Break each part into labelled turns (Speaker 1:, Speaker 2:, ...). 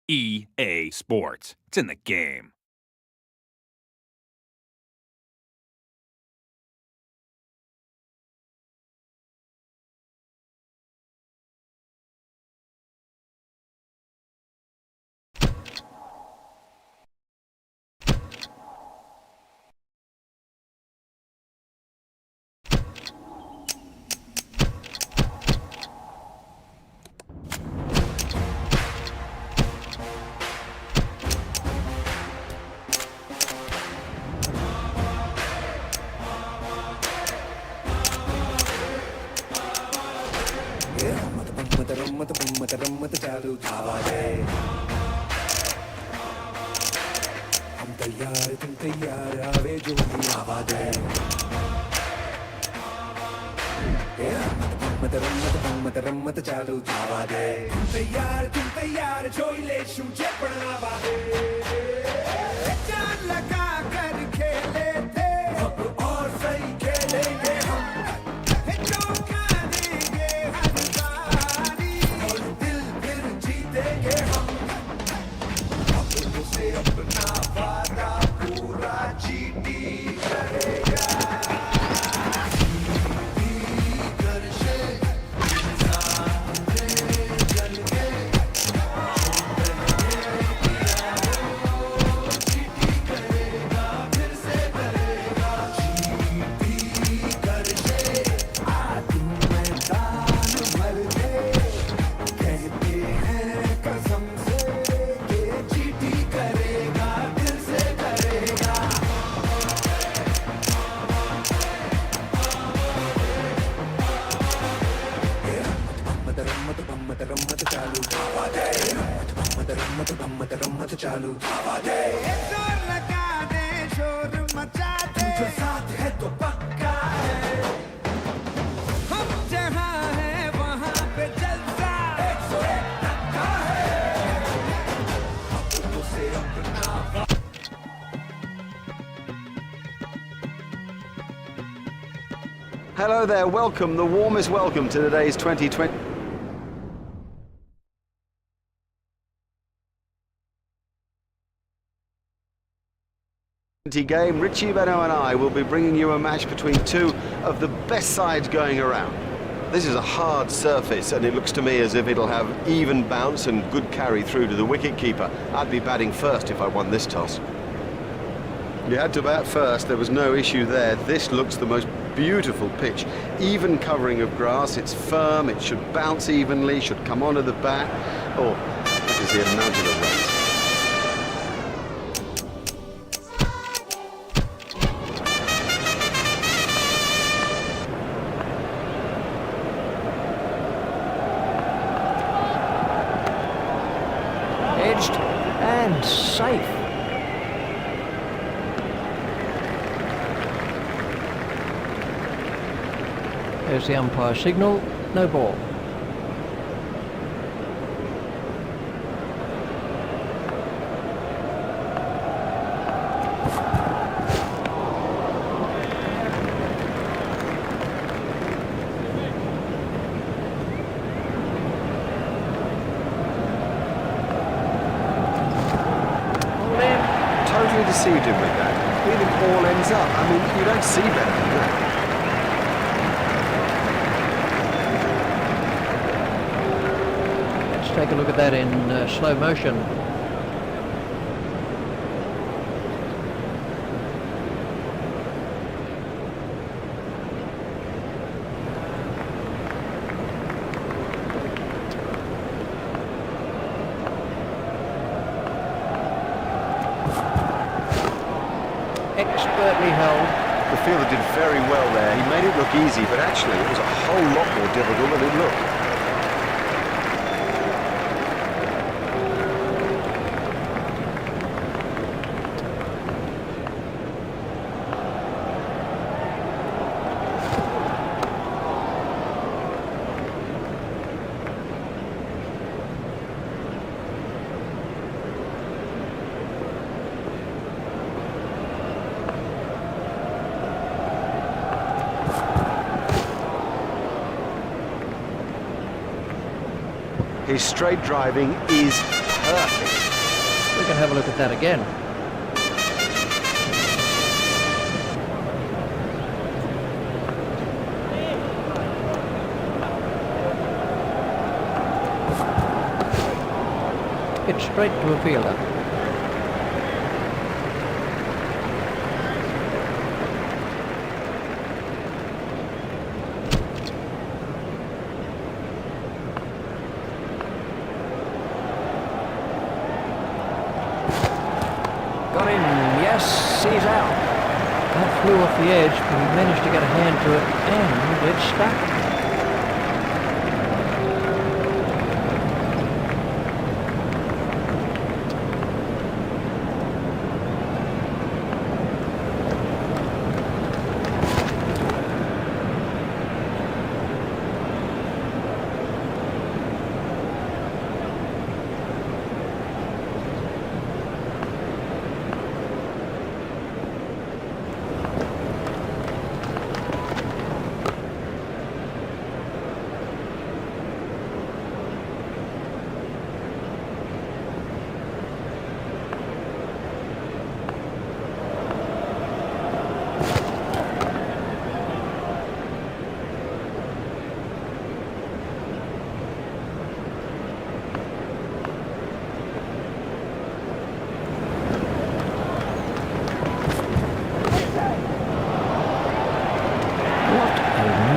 Speaker 1: EA Sports. It's in the game.
Speaker 2: रम्मत चालू धावा दे हम तैयार तुम तैयार आवे जो भी आवा दे रम्मत चालू धावा दे तुम तैयार जोइले शूचे पड़ावा दे जान लगा कर खेले थे अब और सही खेलेंगे हम चौका देंगे हर बारी और दिल फिर जीतेंगे हम अपनों से अपना वादा पूरा जीती करेगा रम्मत चालू धावा दे जोर लगा दे शोर मचा दे जो साथ है तो पक्का है हम जहाँ है वहाँ पे जलसा 101 टक्का है अपनों से अपना
Speaker 3: Hello there, welcome, the warmest welcome to today's 2020 game. Richie Beno and I will be bringing you a match between two of the best sides going around. This is a hard surface and it looks to me as if it'll have even bounce and good carry through to the wicket-keeper. I'd be batting first if I won this toss. You had to bat first, there was no issue there. This looks the most beautiful pitch. Even covering of grass, it's firm, it should bounce evenly, should come onto the bat. Oh, that is the amount of runs.
Speaker 4: Edged and safe. There's the umpire signal, no ball.
Speaker 3: Totally deceived him with that. Where the ball ends up. I mean, you don't see better than that.
Speaker 4: Let's take a look at that in slow motion. Expertly held.
Speaker 3: The fielder did very well there. He made it look easy, but actually it was a whole lot more difficult than it looked. His straight driving is Perfect.
Speaker 4: We can have a look at that again. Hit straight to a fielder. Got him, yes, he's out. That flew off the edge, but he managed to get a hand to it, and it stuck.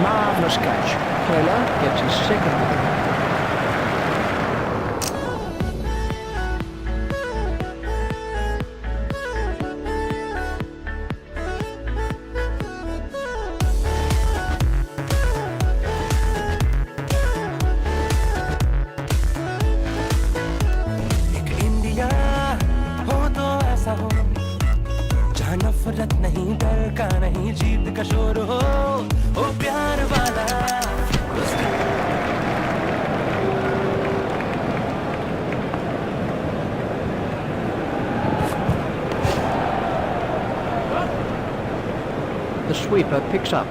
Speaker 4: Marvellous catch. Taylor gets his second wicket.
Speaker 2: एक India हो तो ऐसा हो जहाँ नफरत नहीं डर का नहीं जीत का शोर हो ओ प्यार वाला
Speaker 4: The sweeper picks up.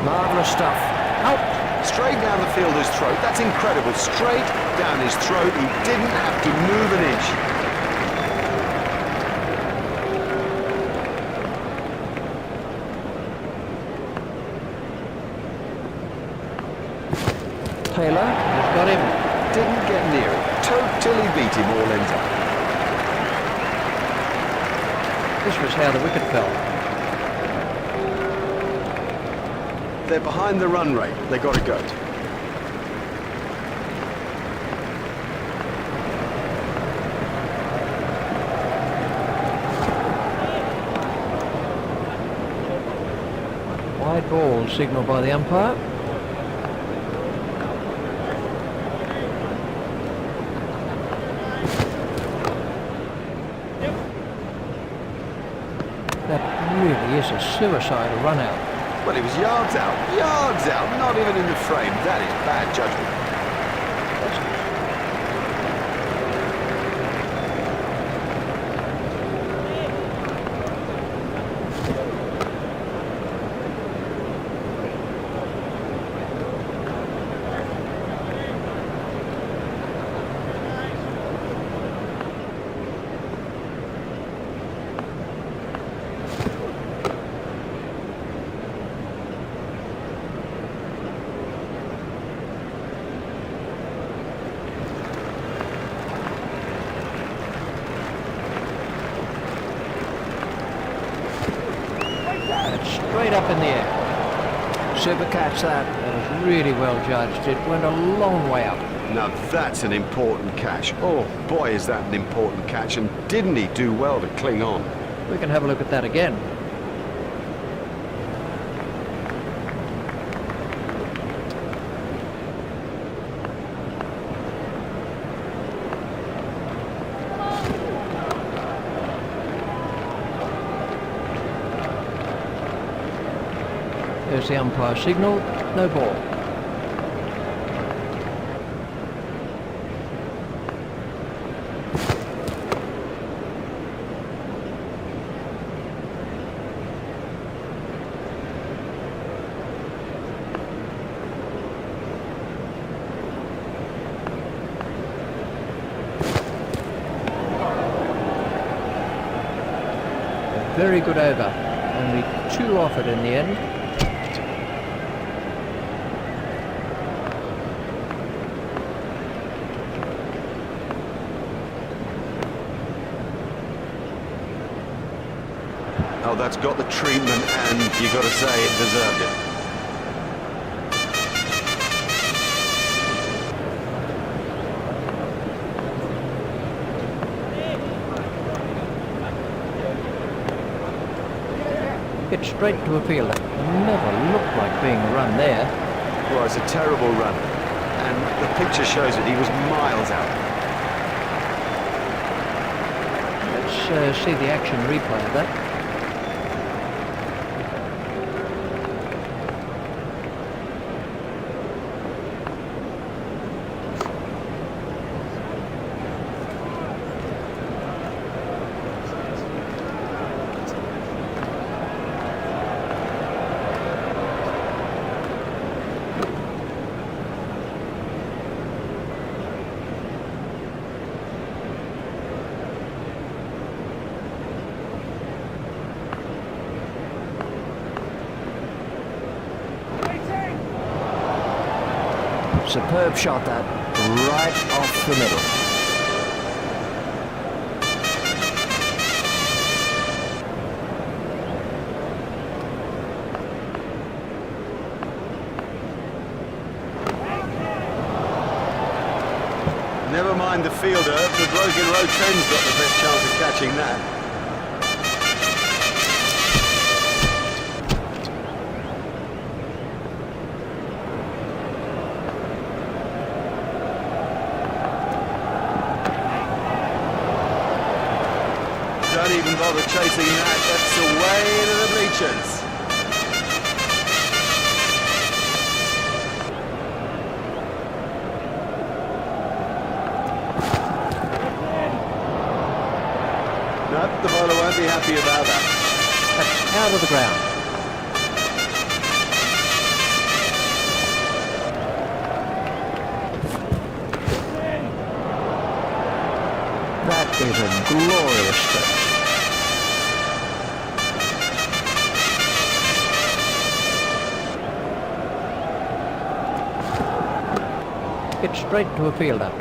Speaker 3: Marvellous stuff. Out. Straight down the fielder's throat. That's incredible. Straight down his throat. He didn't have to move an inch.
Speaker 4: Taylor has got him.
Speaker 3: Didn't get near it. Totally beat him all ends up.
Speaker 4: This was how the wicket fell.
Speaker 3: They're behind the run rate. They got to go.
Speaker 4: Wide ball signalled by the umpire. That really is a suicidal run out.
Speaker 3: Well, he was yards out, not even in the frame. That is bad judgment.
Speaker 4: up in the air. Super catch that. That was really well judged. It went a long way up.
Speaker 3: Now that's an important catch. Oh boy, is that an important catch, and didn't he do well to cling on?
Speaker 4: We can have a look at that again. There's the umpire signal, no ball. A very good over, only 2 offered in the end.
Speaker 3: Oh, that's got the treatment, and you got to say it deserved it.
Speaker 4: Hit straight to a fielder. Never looked like being run there.
Speaker 3: Well, it's a terrible run, and the picture shows that he was miles out.
Speaker 4: Let's see the action replay of that. Superb shot that, right off the middle.
Speaker 3: Never mind the fielder, the Broken Road Trend's got the best chance of catching that. Don't even bother chasing that, that's away to the bleachers. Nope, the bowler won't be happy about that.
Speaker 4: That's out of the ground. That is a glorious stroke. Hit straight to a fielder.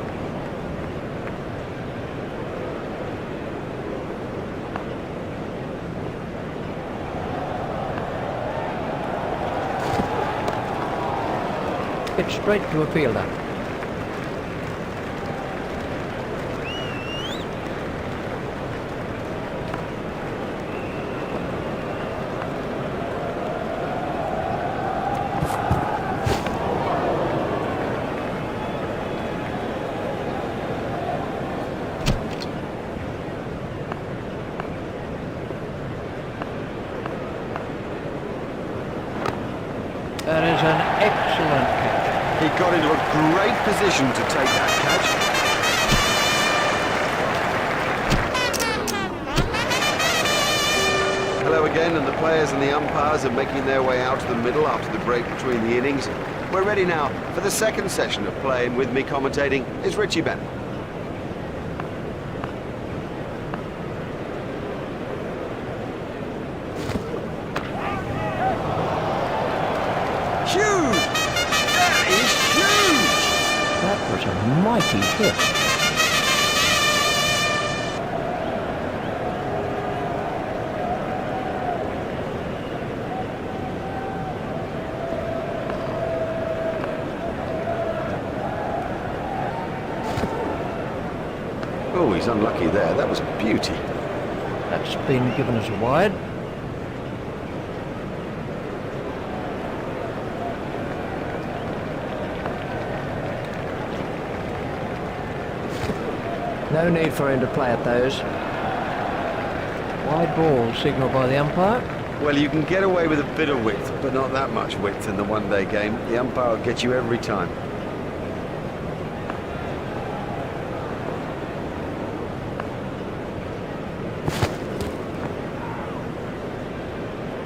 Speaker 4: Hit straight to a fielder. That is an excellent catch.
Speaker 3: He got into a great position to take that catch. Hello again, and the players and the umpires are making their way out to the middle after the break between the innings. We're ready now for the second session of play, and with me commentating is Richie Bennett. Huge! That is huge!
Speaker 4: That was a mighty hit.
Speaker 3: Oh, he's unlucky there. That was a beauty.
Speaker 4: That's been given as a wide. No need for him to play at those. Wide ball signalled by the umpire.
Speaker 3: Well, you can get away with a bit of width, but not that much width in the one-day game. The umpire will get you every time.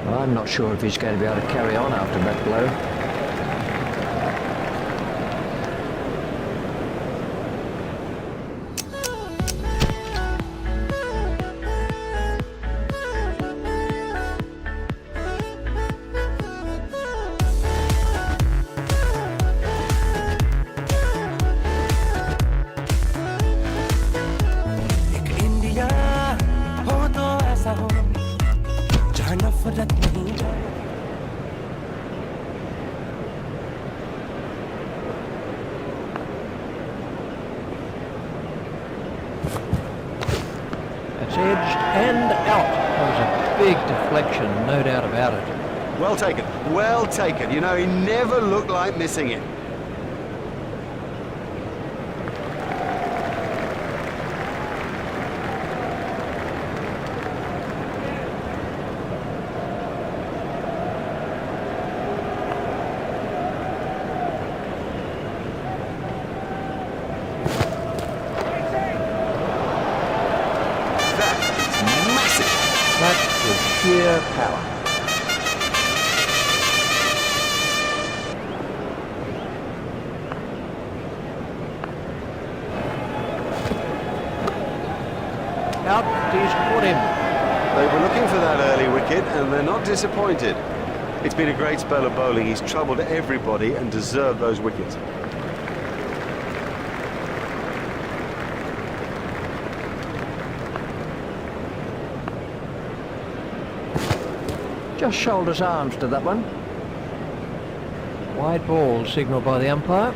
Speaker 4: Well, I'm not sure if he's going to be able to carry on after that blow.
Speaker 2: एक India हो तो ऐसा हो जहाँ नफरत नहीं
Speaker 4: That's edged and out. That was a big deflection, no doubt about it.
Speaker 3: Well taken. Well taken. You know, he never looked like missing it.
Speaker 4: That was sheer power. Out, he's caught him.
Speaker 3: They were looking for that early wicket, and they're not disappointed. It's been a great spell of bowling. He's troubled everybody and deserved those wickets.
Speaker 4: Just shoulders arms to that one. Wide ball signalled by the umpire.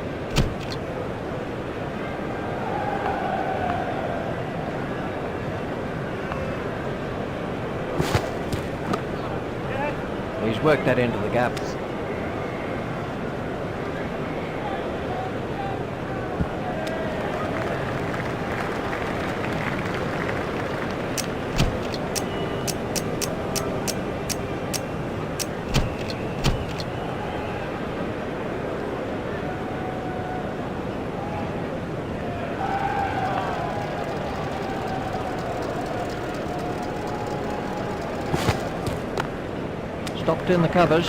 Speaker 4: He's worked that into the gap. Stopped in the covers.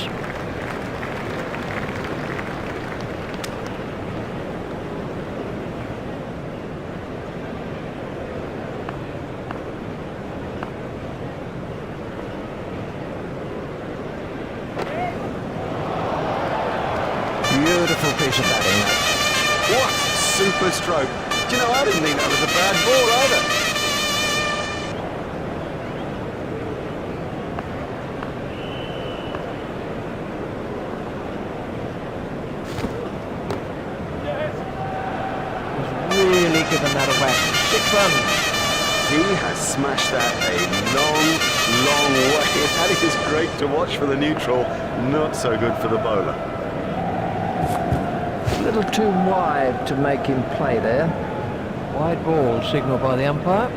Speaker 4: Beautiful piece of batting, that.
Speaker 3: What super stroke. Do you know, I didn't think that was a bad ball either.
Speaker 4: Really given that a whack. 6 runs.
Speaker 3: He has smashed that a long, long way. That is great to watch for the neutral, not so good for the bowler.
Speaker 4: A little too wide to make him play there. Wide ball signalled by the umpire.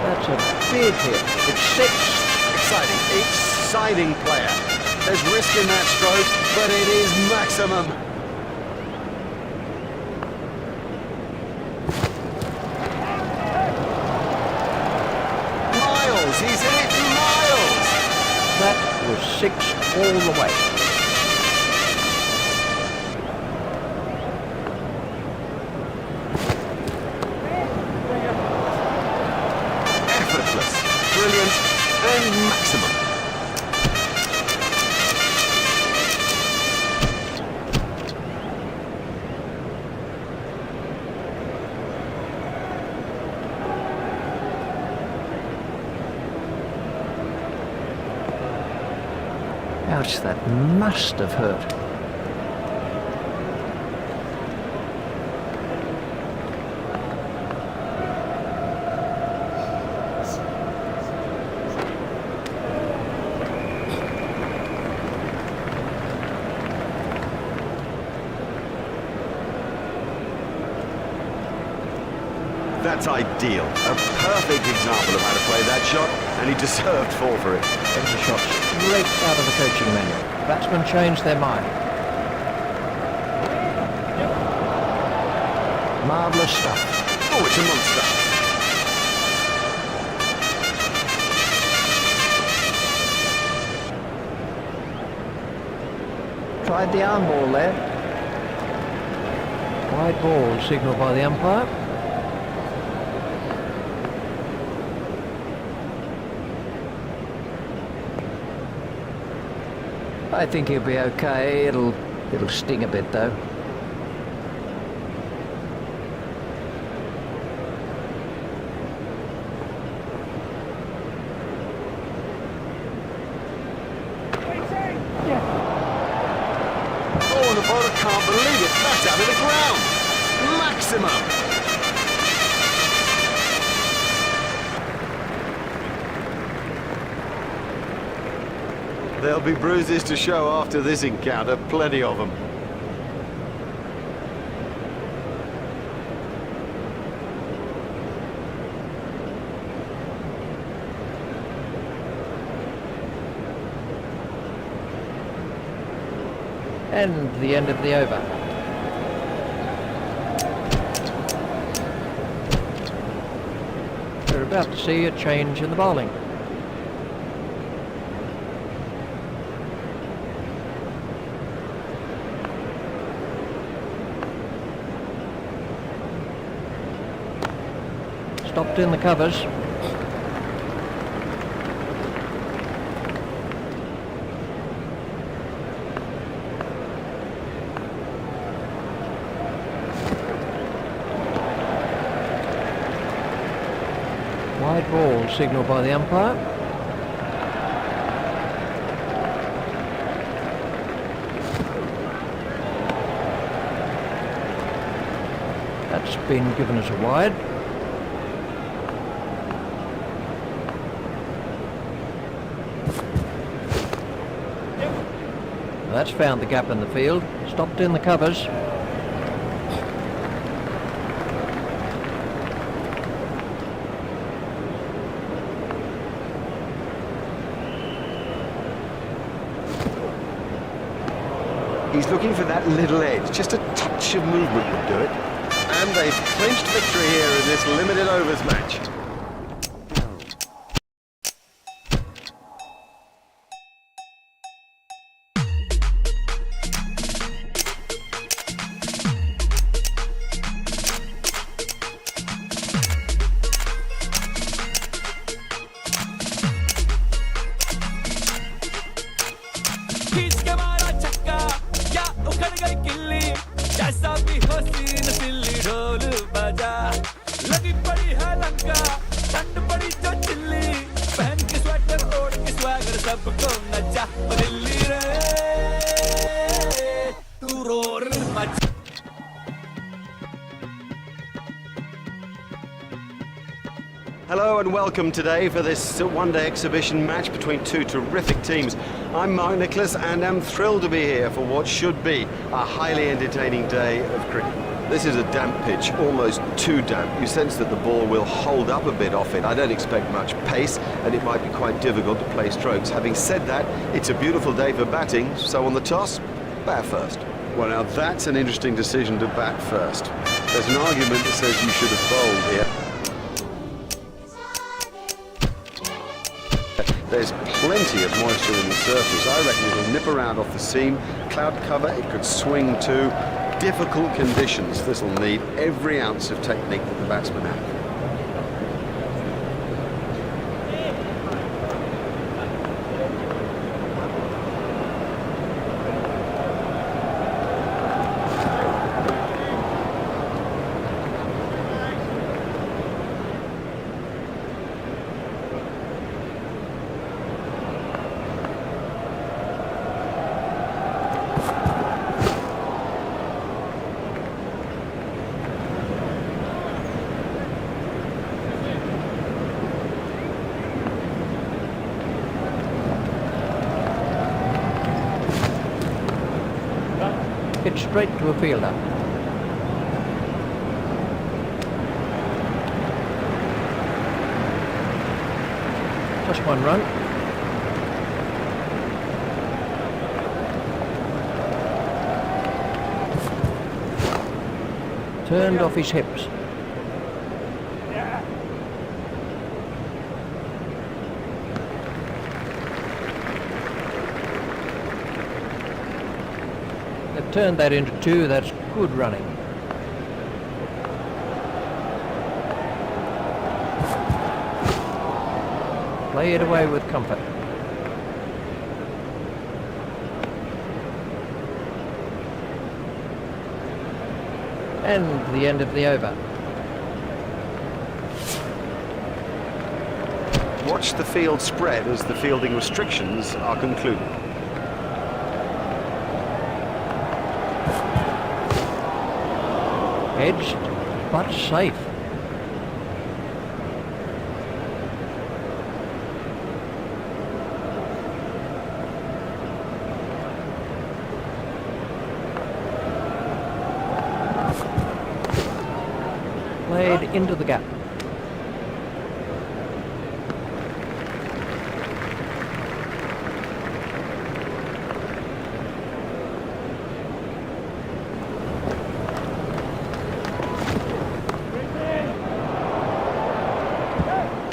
Speaker 4: That's a big hit. It's 6.
Speaker 3: Exciting player. There's risk in that stroke, but it is maximum. Miles, he's hit miles.
Speaker 4: That was 6 all the way.
Speaker 3: Effortless, brilliant, and maximum.
Speaker 4: Ouch, that must have hurt.
Speaker 3: That's ideal. A perfect example of how to play that shot, and he deserved 4 for it.
Speaker 4: There's a shot straight out of the coaching manual. Batsmen changed their mind. Marvellous stuff.
Speaker 3: Oh, it's a monster.
Speaker 4: Tried the arm ball there. Wide ball signalled by the umpire. I think he'll be okay. It'll sting a bit though.
Speaker 3: Oh, the bowler can't believe it. That's out of the ground. Maximum. There'll be bruises to show after this encounter, plenty of them.
Speaker 4: And the end of the over. We're about to see a change in the bowling. Stopped in the covers. Wide ball signalled by the umpire. That's been given as a wide. That's found the gap in the field. Stopped in the covers.
Speaker 3: He's looking for that little edge. Just a touch of movement would do it. And they've clinched victory here in this limited overs match. Hello and welcome today for this one-day exhibition match between two terrific teams. I'm Mark Nicholas and am thrilled to be here for what should be a highly entertaining day of cricket. This is a damp pitch, almost too damp. You sense that the ball will hold up a bit off it. I don't expect much pace and it might be quite difficult to play strokes. Having said that, it's a beautiful day for batting, so on the toss, bat first. Well, now that's an interesting decision to bat first. There's an argument that says you should have bowled here. There's plenty of moisture in the surface. I reckon it'll nip around off the seam. Cloud cover, it could swing too. Difficult conditions. This will need every ounce of technique that the batsmen have.
Speaker 4: straight to a fielder. Just one run. Turned off his hips. They've turned that into 2. That's good running. Play it away with comfort. And the end of the over.
Speaker 3: Watch the field spread as the fielding restrictions are concluded.
Speaker 4: Edged, but safe. Played into the gap.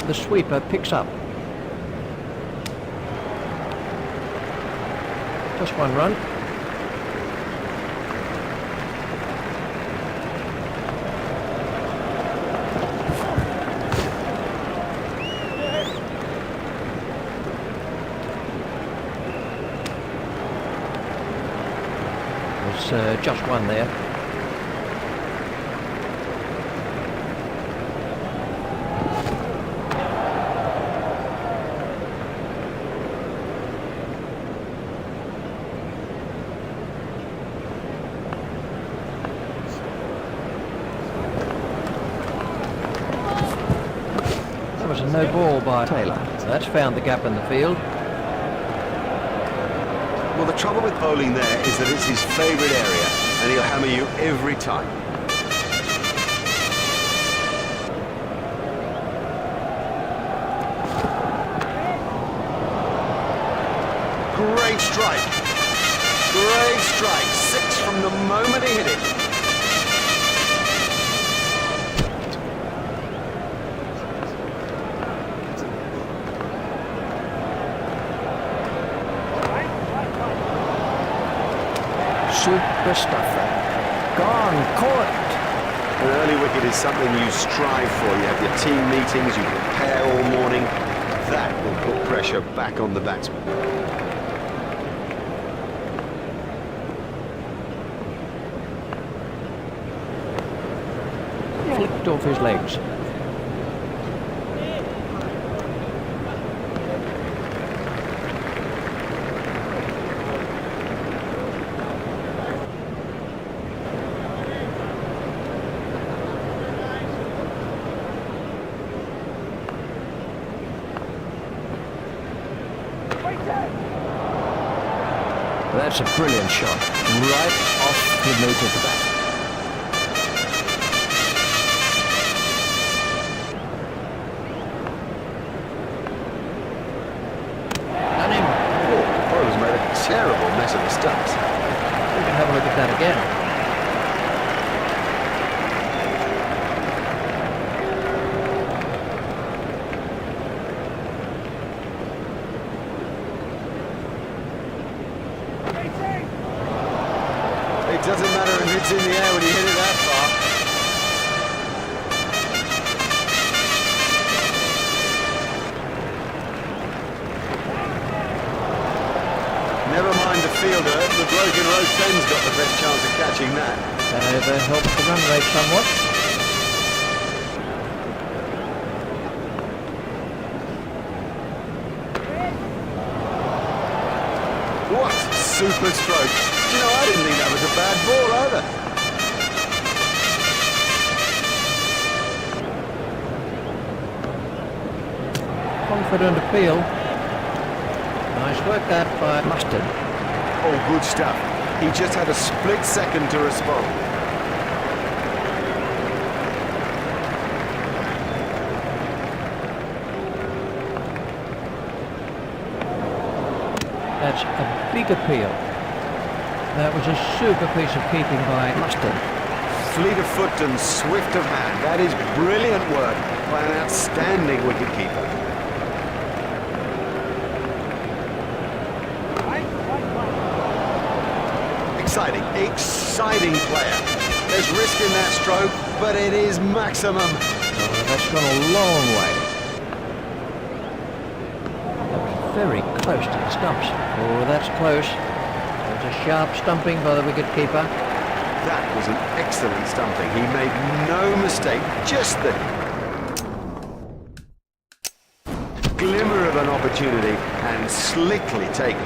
Speaker 4: The sweeper picks up. Just one run. There's just one there. That was a no ball by Taylor. That's found the gap in the field.
Speaker 3: Well, the trouble with bowling there is that it's his favourite area, and he'll hammer you every time. Great strike. Great strike. 6 from the moment he hit it.
Speaker 4: Super stuffer. Gone, caught.
Speaker 3: An early wicket is something you strive for. You have your team meetings, you prepare all morning. That will put pressure back on the batsman.
Speaker 4: Flicked off his legs. That's a brilliant shot, right off the nape of the bat. Done him.
Speaker 3: Oh, Bowler's made a terrible mess of the stumps.
Speaker 4: We can have a look at that again.
Speaker 3: It doesn't matter if it's in the air when you hit it that far. Never mind the fielder, the bloke in row 10's got the best chance of catching that.
Speaker 4: That over helps the run rate somewhat.
Speaker 3: What super stroke. Do you know, I didn't think that was a bad ball either.
Speaker 4: Confident appeal. Nice work that by Mustard.
Speaker 3: Oh, good stuff. He just had a split second to respond.
Speaker 4: That's a big appeal. That was a super piece of keeping by Mustard.
Speaker 3: Fleet of foot and swift of hand. That is brilliant work by an outstanding wicketkeeper. Exciting player. There's risk in that stroke, but it is maximum.
Speaker 4: Oh, that's gone a long way. That was very close to the stumps. Oh, that's close. There's a sharp stumping by the wicketkeeper.
Speaker 3: That was an excellent stumping. He made no mistake, just the glimmer of an opportunity and slickly taken.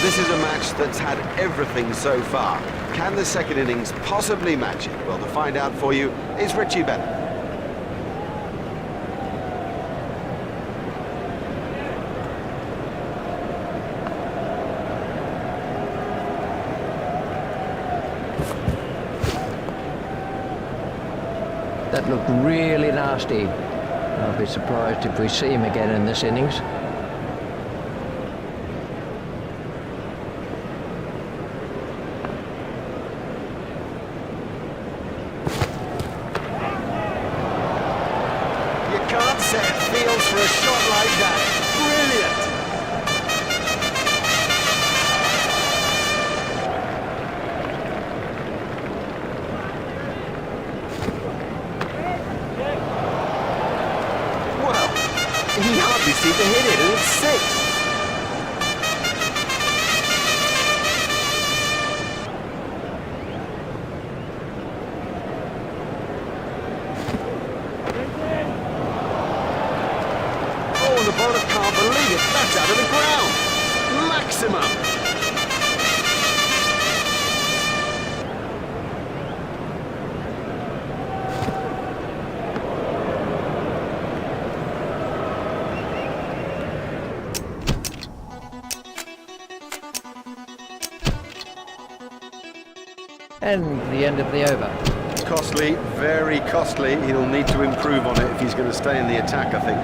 Speaker 3: This is a match that's had everything so far. Can the second innings possibly match it? Well, to find out for you is Richie Bennett.
Speaker 4: That looked really nasty. I'll be surprised if we see him again in this innings.
Speaker 3: Can't set fields for a shot like that. Brilliant! Well, he hardly seemed to hit it, and it's six. The bowler can't believe it. That's out of the ground. Maximum.
Speaker 4: And the end of the over.
Speaker 3: Costly, very costly. He'll need to improve on it if he's going to stay in the attack, I think.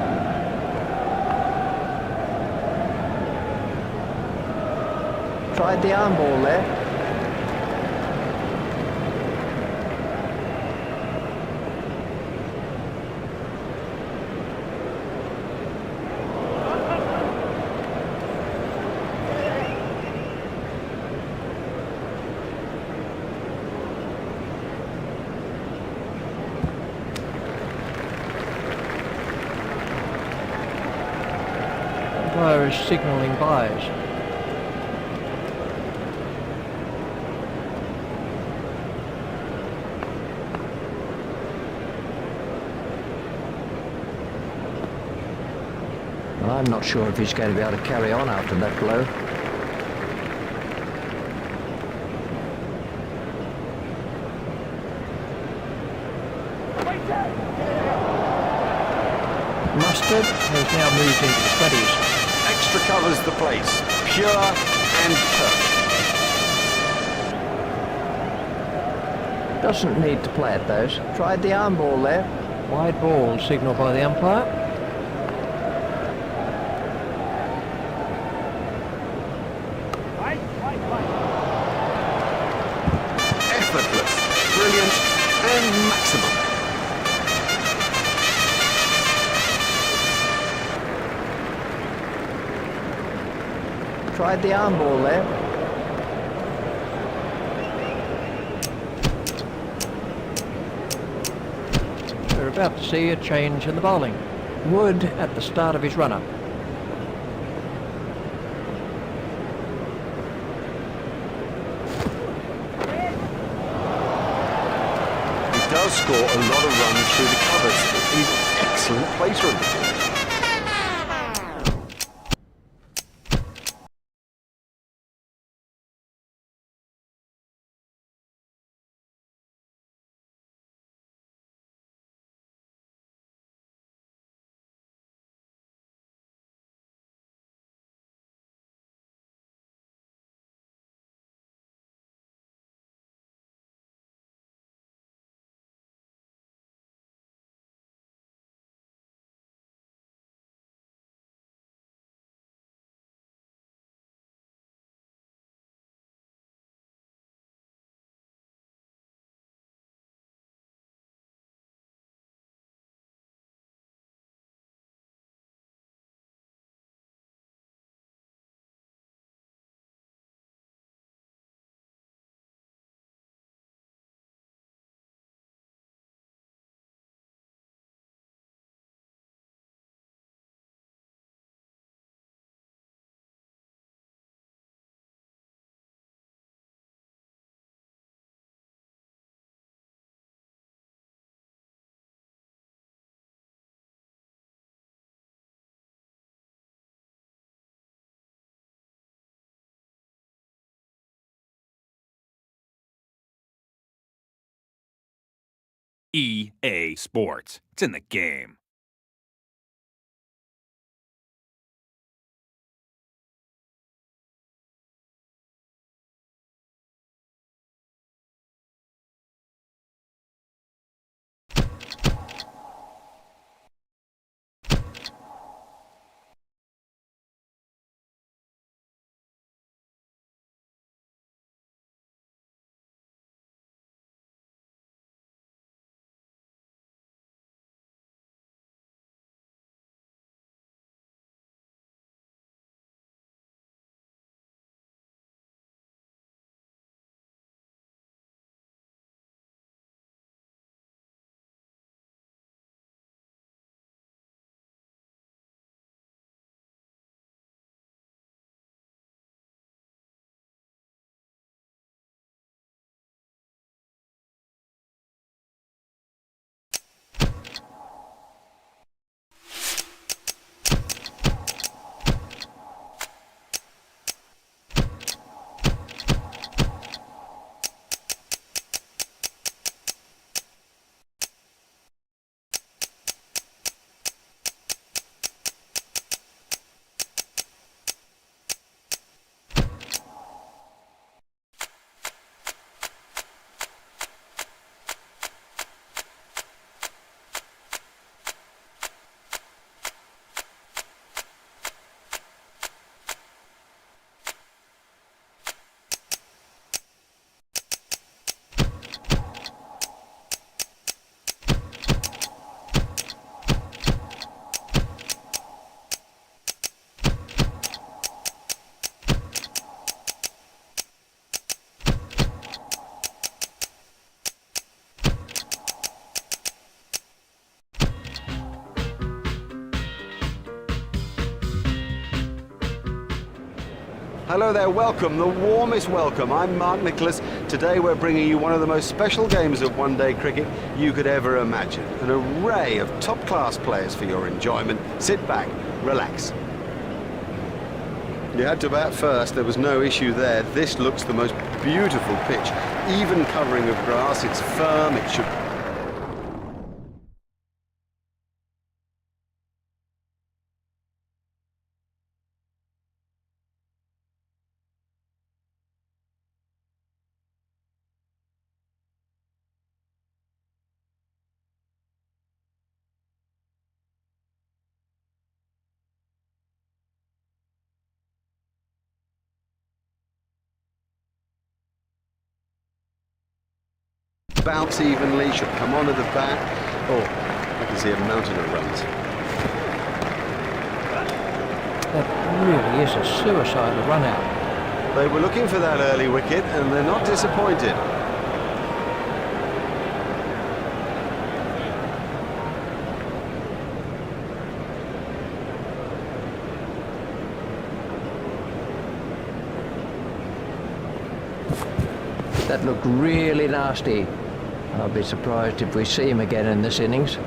Speaker 4: Tried the arm ball there. The umpire is signalling byes. I'm not sure if he's going to be able to carry on after that blow. Mustard has now moved into the 20s.
Speaker 3: Extra covers the place. Pure and perfect.
Speaker 4: Doesn't need to play at those. Tried the arm ball there. Wide ball signalled by the umpire.
Speaker 3: Effortless, brilliant, and maximum.
Speaker 4: Tried the arm ball there. We're about to see a change in the bowling. Wood at the start of his run-up.
Speaker 3: score a lot of runs through the covers. He's excellent placement.
Speaker 1: EA Sports. It's in the game.
Speaker 3: Hello there, welcome, the warmest welcome. I'm Mark Nicholas. Today we're bringing you one of the most special games of one-day cricket you could ever imagine. An array of top-class players for your enjoyment. Sit back, relax. You had to bat first, there was no issue there. This looks the most beautiful pitch. Even covering of grass, it's firm, it should... bounce evenly, should come onto the bat. Oh, I can see a mountain of runs.
Speaker 4: That really is a suicidal run out.
Speaker 3: They were looking for that early wicket and they're not disappointed.
Speaker 4: That looked really nasty. I'll be surprised if we see him again in this innings.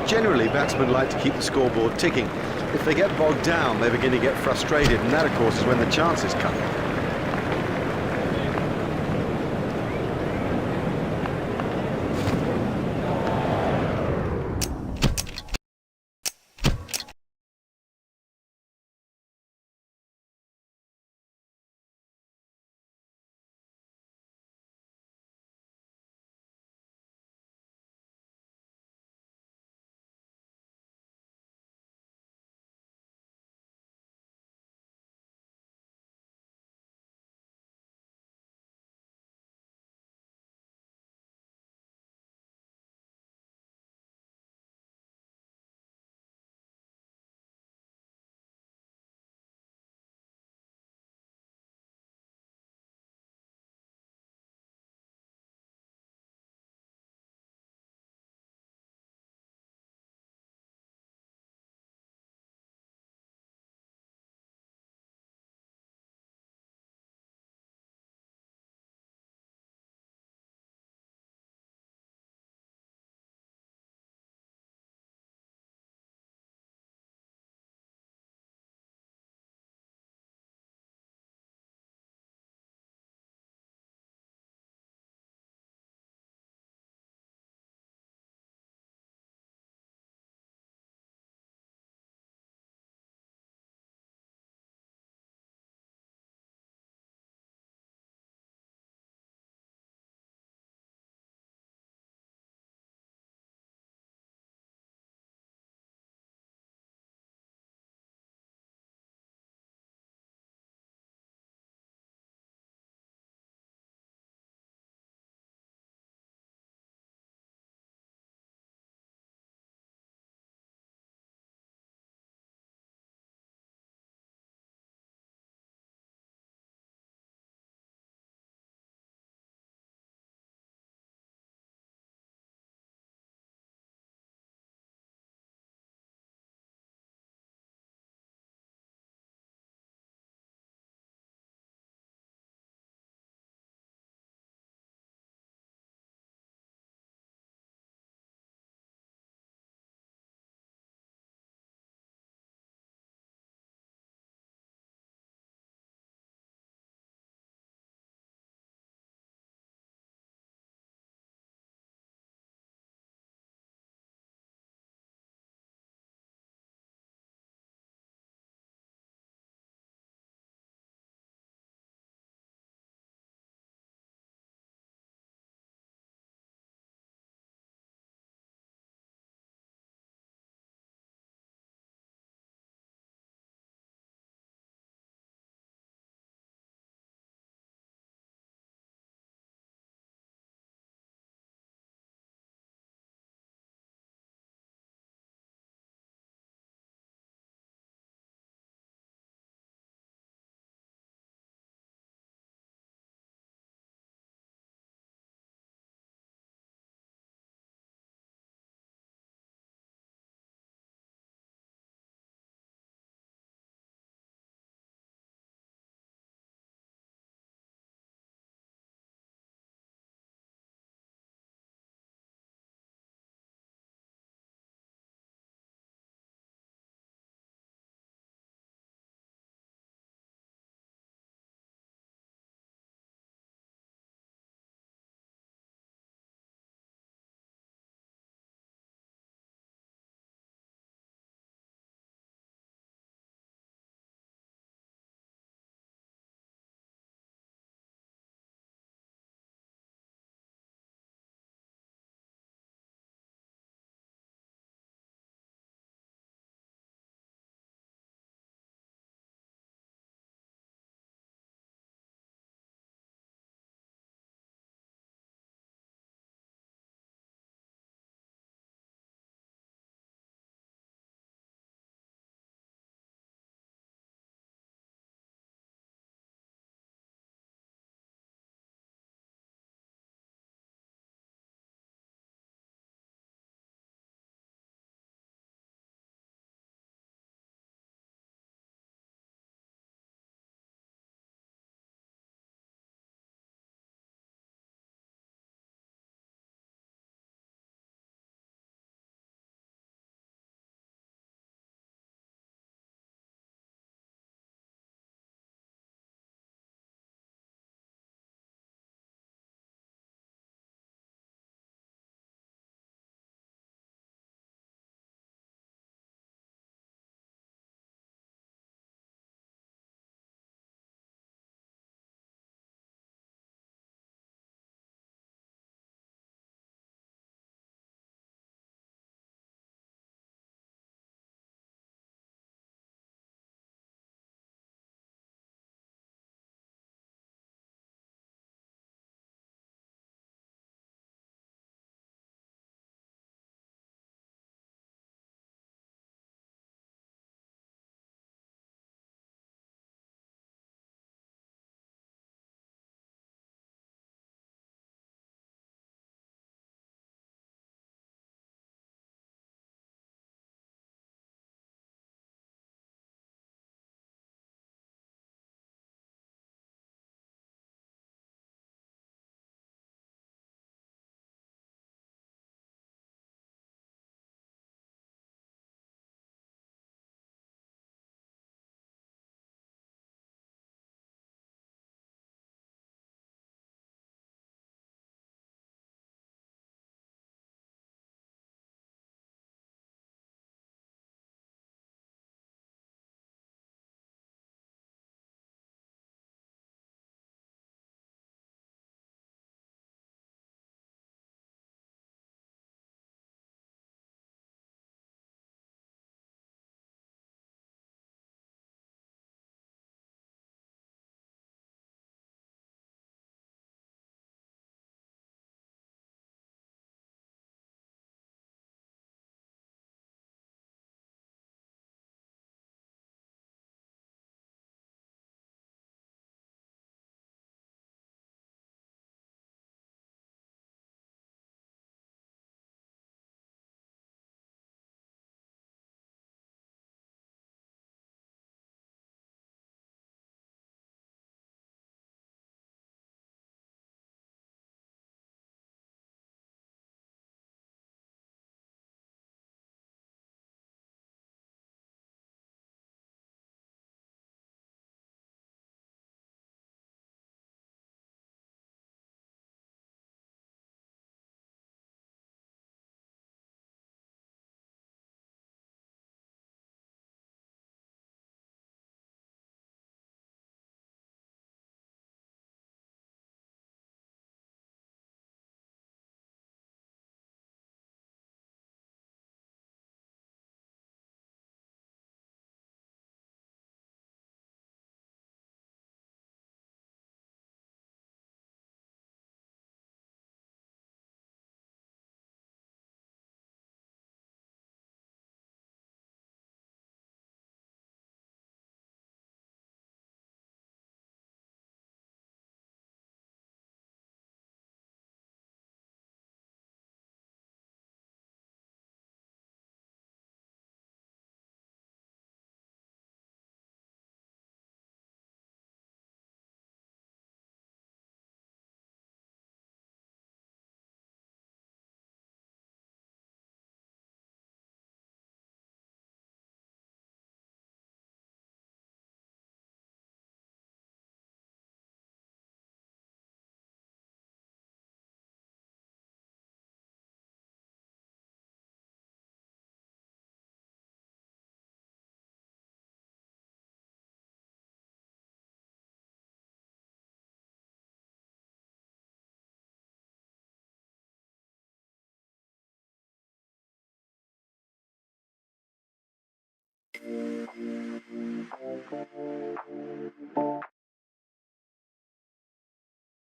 Speaker 3: Generally, batsmen like to keep the scoreboard ticking. If they get bogged down, they begin to get frustrated, and that, of course, is when the chances come.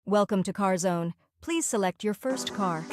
Speaker 5: Welcome to CarZone. Please select your first car.